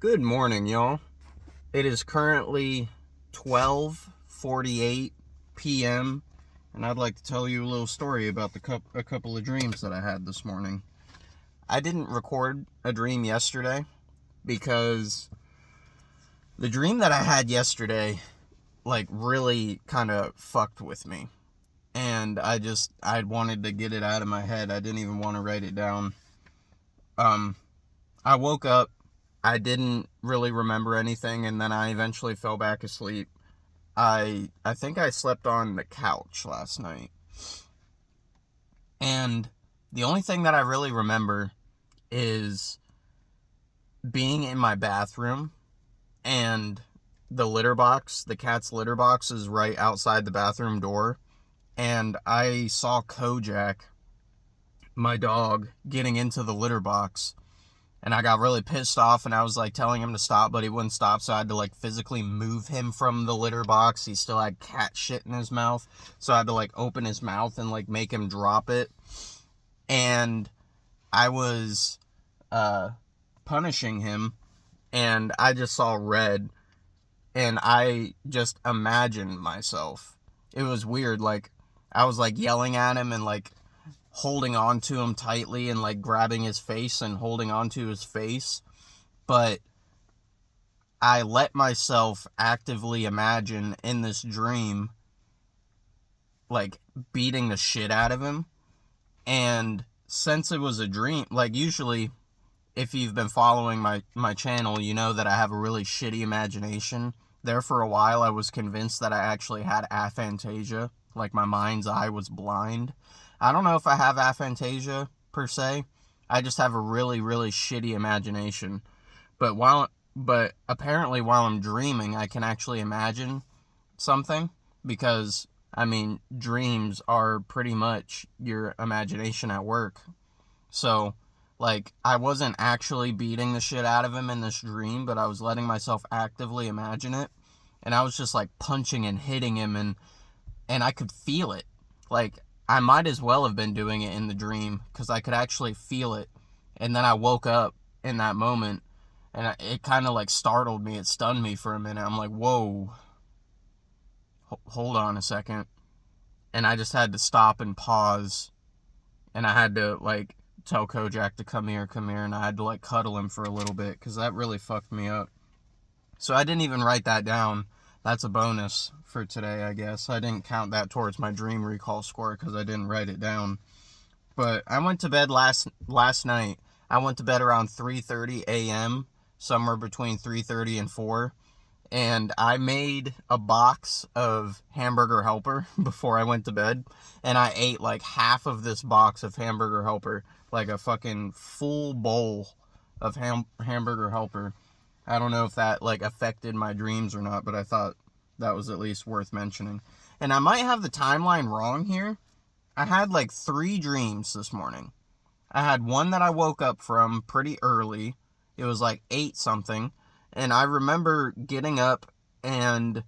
Good morning, y'all. It is currently 12:48 p.m. and I'd like to tell you a little story about a couple of dreams that I had this morning. I didn't record a dream yesterday because the dream that I had yesterday really kind of fucked with me. And I wanted to get it out of my head. I didn't even want to write it down. I woke up, I didn't really remember anything, and then I eventually fell back asleep. I think I slept on the couch last night. And the only thing that I really remember is being in my bathroom, and the cat's litter box is right outside the bathroom door, and I saw Kojak, my dog, getting into the litter box. And I got really pissed off, and I was telling him to stop, but he wouldn't stop, so I had to physically move him from the litter box. He still had cat shit in his mouth, so I had to open his mouth and make him drop it. And I was punishing him, and I just saw red, and I just imagined myself. It was weird. I was yelling at him and holding on to him tightly and grabbing his face and holding on to his face. But I let myself actively imagine in this dream beating the shit out of him. And since it was a dream, usually if you've been following my channel, you know that I have a really shitty imagination. There for a while I was convinced that I actually had aphantasia, my mind's eye was blind. I don't know if I have aphantasia per se. I just have a really, really shitty imagination. But apparently while I'm dreaming, I can actually imagine something, because dreams are pretty much your imagination at work. So I wasn't actually beating the shit out of him in this dream, but I was letting myself actively imagine it, and I was just punching and hitting him, and I could feel it. I might as well have been doing it in the dream, because I could actually feel it. And then I woke up in that moment, and it kind of startled me. It stunned me for a minute. I'm like, whoa, hold on a second. And I just had to stop and pause, and I had to tell Kojak to come here, and I had to cuddle him for a little bit, because that really fucked me up. So I didn't even write that down. That's a bonus for today, I guess. I didn't count that towards my dream recall score because I didn't write it down. But I went to bed last night. I went to bed around 3:30 a.m., somewhere between 3:30 and 4. And I made a box of Hamburger Helper before I went to bed. And I ate half of this box of Hamburger Helper. A fucking full bowl of Hamburger Helper. I don't know if that affected my dreams or not, but I thought that was at least worth mentioning. And I might have the timeline wrong here. I had 3 dreams this morning. I had one that I woke up from pretty early. It was 8 something. And I remember getting up and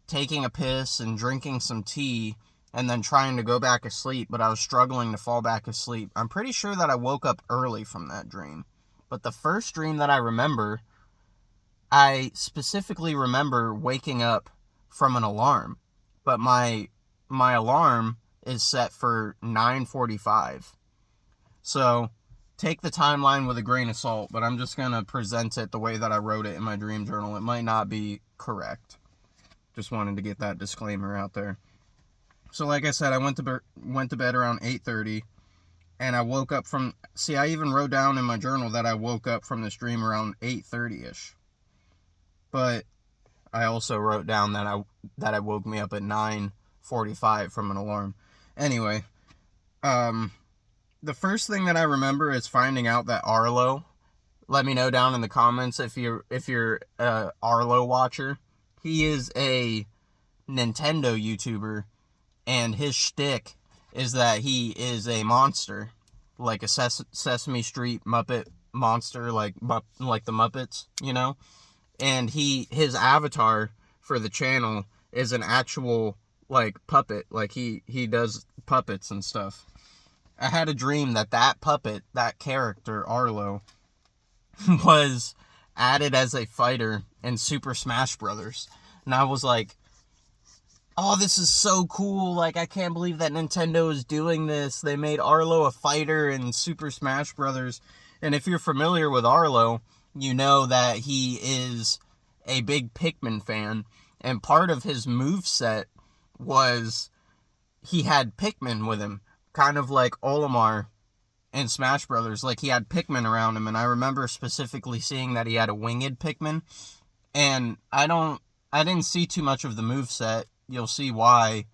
taking a piss and drinking some tea and then trying to go back asleep, but I was struggling to fall back asleep. I'm pretty sure that I woke up early from that dream. But the first dream that I remember, I specifically remember waking up from an alarm, but my alarm is set for 9:45. So take the timeline with a grain of salt, but I'm just going to present it the way that I wrote it in my dream journal. It might not be correct. Just wanted to get that disclaimer out there. So like I said, I went to bed around 8:30, and I woke up from, I even wrote down in my journal that I woke up from this dream around 8:30ish. But I also wrote down that I woke me up at 9:45 from an alarm. Anyway, the first thing that I remember is finding out that Arlo, let me know down in the comments if you're a Arlo watcher. He is a Nintendo YouTuber, and his shtick is that he is a monster, like a Sesame Street Muppet monster, like the Muppets, you know? And his avatar for the channel is an actual puppet. He does puppets and stuff. I had a dream that puppet, that character Arlo, was added as a fighter in Super Smash Brothers. And I was like, oh, this is so cool. Like, I can't believe that Nintendo is doing this. They made Arlo a fighter in Super Smash Brothers. And if you're familiar with Arlo, you know that he is a big Pikmin fan. And part of his moveset was he had Pikmin with him. Kind of like Olimar in Smash Brothers. Like, he had Pikmin around him. And I remember specifically seeing that he had a winged Pikmin. And I didn't see too much of the moveset. You'll see why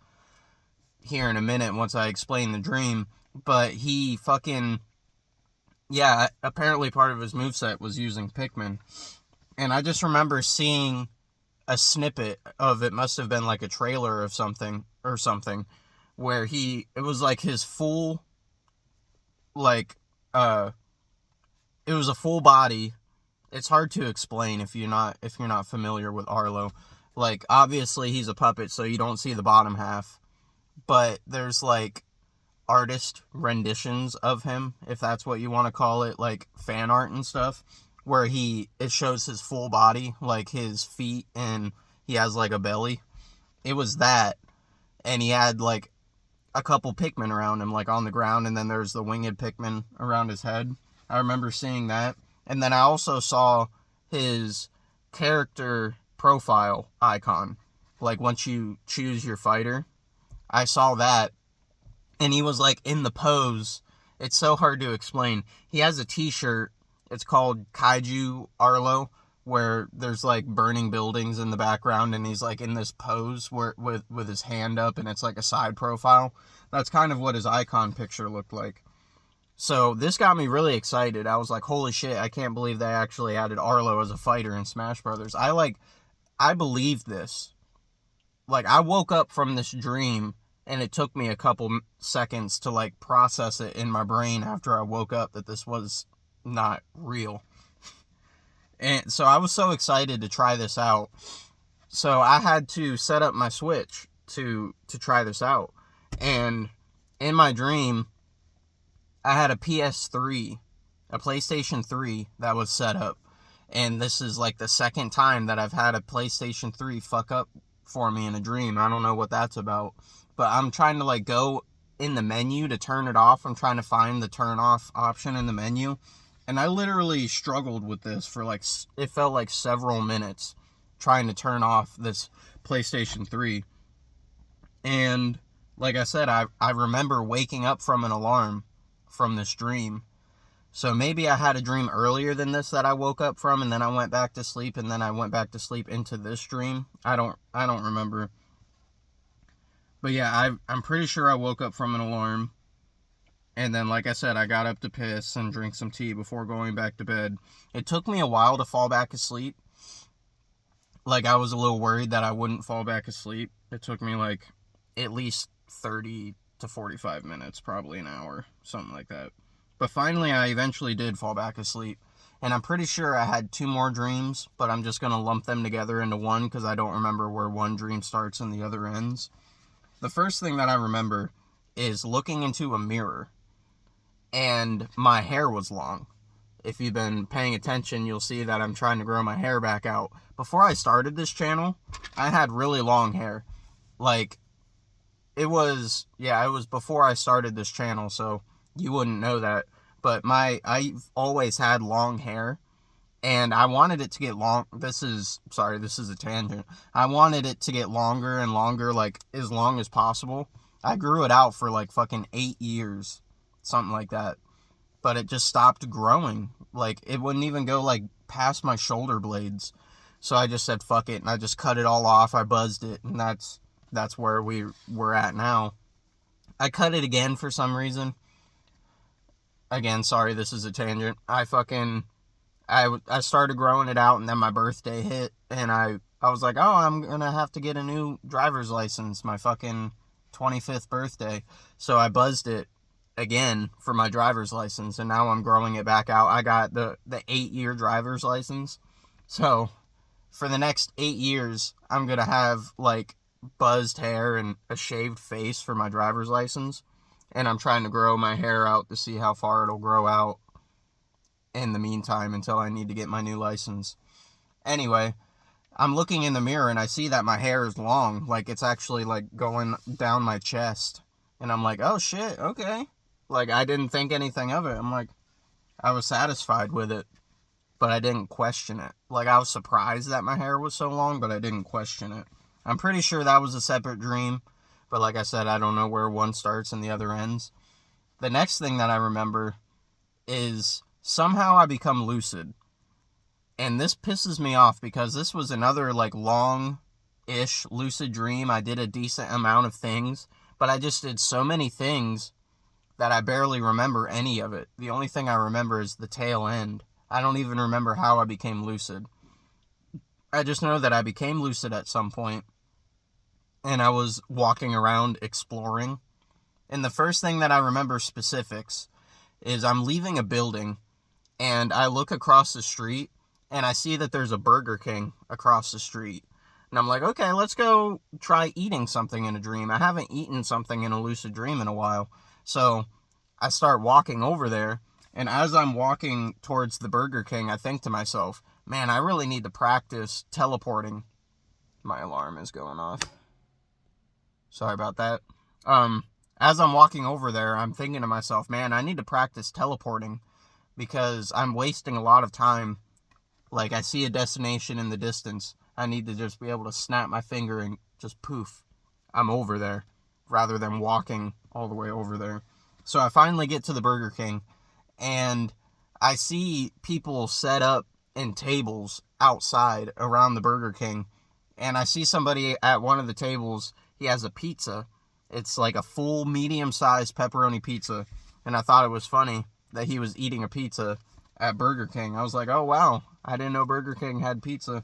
here in a minute once I explain the dream. But he fucking... yeah, apparently part of his moveset was using Pikmin. And I just remember seeing a snippet of it, must have been like a trailer of something, where it was like his full, like, it was a full body. It's hard to explain if you're not familiar with Arlo. Like, obviously he's a puppet, so you don't see the bottom half. But there's, like, artist renditions of him, if that's what you want to call it, like, fan art and stuff, where it shows his full body, like, his feet, and he has, like, a belly. It was that, and he had, like, a couple Pikmin around him, like, on the ground, and then there's the winged Pikmin around his head. I remember seeing that. And then I also saw his character profile icon. Like, once you choose your fighter, I saw that. And he was, like, in the pose. It's so hard to explain. He has a t-shirt. It's called Kaiju Arlo, where there's, like, burning buildings in the background. And he's, like, in this pose with his hand up. And it's, like, a side profile. That's kind of what his icon picture looked like. So this got me really excited. I was like, holy shit, I can't believe they actually added Arlo as a fighter in Smash Brothers. I believed this. Like, I woke up from this dream, and it took me a couple seconds to, like, process it in my brain after I woke up that this was not real. And so I was so excited to try this out. So I had to set up my Switch to try this out. And in my dream, I had a PS3, a PlayStation 3 that was set up. And this is like the second time that I've had a PlayStation 3 fuck up for me in a dream. I don't know what that's about. But I'm trying to, like, go in the menu to turn it off. I'm trying to find the turn off option in the menu. And I literally struggled with this for, like, it felt like several minutes trying to turn off this PlayStation 3. And like I said, I remember waking up from an alarm from this dream. So maybe I had a dream earlier than this that I woke up from, and then I went back to sleep, and then I went back to sleep into this dream. I don't remember. But yeah, I'm pretty sure I woke up from an alarm. And then, like I said, I got up to piss and drink some tea before going back to bed. It took me a while to fall back asleep. Like, I was a little worried that I wouldn't fall back asleep. It took me, like, at least 30 to 45 minutes, probably an hour, something like that. But finally, I eventually did fall back asleep. And I'm pretty sure I had 2 more dreams, but I'm just going to lump them together into one because I don't remember where one dream starts and the other ends. The first thing that I remember is looking into a mirror, and my hair was long. If you've been paying attention, you'll see that I'm trying to grow my hair back out. Before I started this channel, I had really long hair. Like, it was before I started this channel, so you wouldn't know that. But I've always had long hair, and I wanted it to get long. This is a tangent. I wanted it to get longer and longer, like, as long as possible. I grew it out for, like, fucking 8 years, something like that. But it just stopped growing. Like, it wouldn't even go, like, past my shoulder blades. So I just said, fuck it, and I just cut it all off. I buzzed it, and that's where we're at now. I cut it again for some reason. Again, sorry, this is a tangent. I started growing it out, and then my birthday hit, and I was like, oh, I'm gonna have to get a new driver's license, my fucking 25th birthday. So I buzzed it again for my driver's license, and now I'm growing it back out. I got the 8-year driver's license. So for the next 8 years, I'm gonna have, like, buzzed hair and a shaved face for my driver's license. And I'm trying to grow my hair out to see how far it'll grow out. in the meantime until I need to get my new license. Anyway, I'm looking in the mirror and I see that my hair is long. Like, it's actually, like, going down my chest. And I'm like, oh, shit, okay. Like, I didn't think anything of it. I'm like, I was satisfied with it, but I didn't question it. Like, I was surprised that my hair was so long, but I didn't question it. I'm pretty sure that was a separate dream, but like I said, I don't know where one starts and the other ends. The next thing that I remember is somehow I become lucid. And this pisses me off because this was another, like, long-ish lucid dream. I did a decent amount of things, but I just did so many things that I barely remember any of it. The only thing I remember is the tail end. I don't even remember how I became lucid. I just know that I became lucid at some point, and I was walking around exploring. And the first thing that I remember specifics is I'm leaving a building, and I look across the street, and I see that there's a Burger King across the street. And I'm like, okay, let's go try eating something in a dream. I haven't eaten something in a lucid dream in a while. So I start walking over there, and as I'm walking towards the Burger King, I think to myself, man, I really need to practice teleporting. My alarm is going off. Sorry about that. As I'm walking over there, I'm thinking to myself, man, I need to practice teleporting because I'm wasting a lot of time. Like, I see a destination in the distance. I need to just be able to snap my finger and just poof, I'm over there, rather than walking all the way over there. So I finally get to the Burger King, and I see people set up in tables outside around the Burger King, and I see somebody at one of the tables, he has a pizza. It's like a full medium-sized pepperoni pizza, and I thought it was funny that he was eating a pizza at Burger King. I was like, oh wow, I didn't know Burger King had pizza.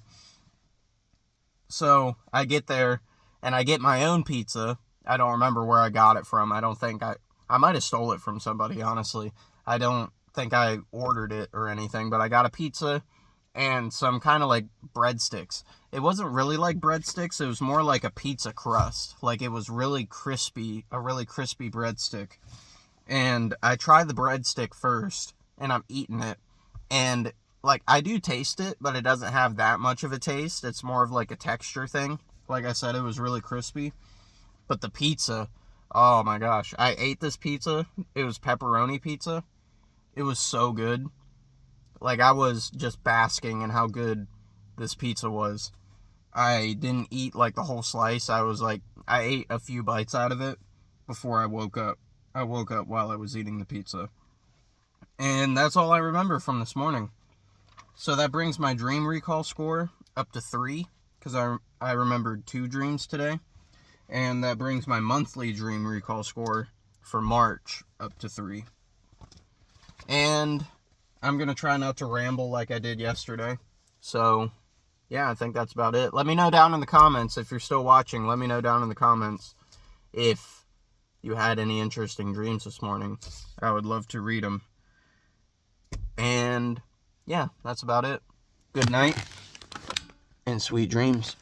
So I get there and I get my own pizza. I don't remember where I got it from. I might have stole it from somebody, honestly. I don't think I ordered it or anything, but I got a pizza and some kind of like breadsticks. It wasn't really like breadsticks. It was more like a pizza crust. Like, it was really crispy, a really crispy breadstick. And I tried the breadstick first, and I'm eating it. And, like, I do taste it, but it doesn't have that much of a taste. It's more of, like, a texture thing. Like I said, it was really crispy. But the pizza, oh my gosh. I ate this pizza. It was pepperoni pizza. It was so good. Like, I was just basking in how good this pizza was. I didn't eat, like, the whole slice. I ate a few bites out of it before I woke up. I woke up while I was eating the pizza. And that's all I remember from this morning. So that brings my dream recall score up to 3, because I remembered 2 dreams today. And that brings my monthly dream recall score for March up to 3. And I'm going to try not to ramble like I did yesterday. So, yeah, I think that's about it. Let me know down in the comments, if you're still watching, let me know down in the comments if you had any interesting dreams this morning. I would love to read them. And yeah, that's about it. Good night and sweet dreams.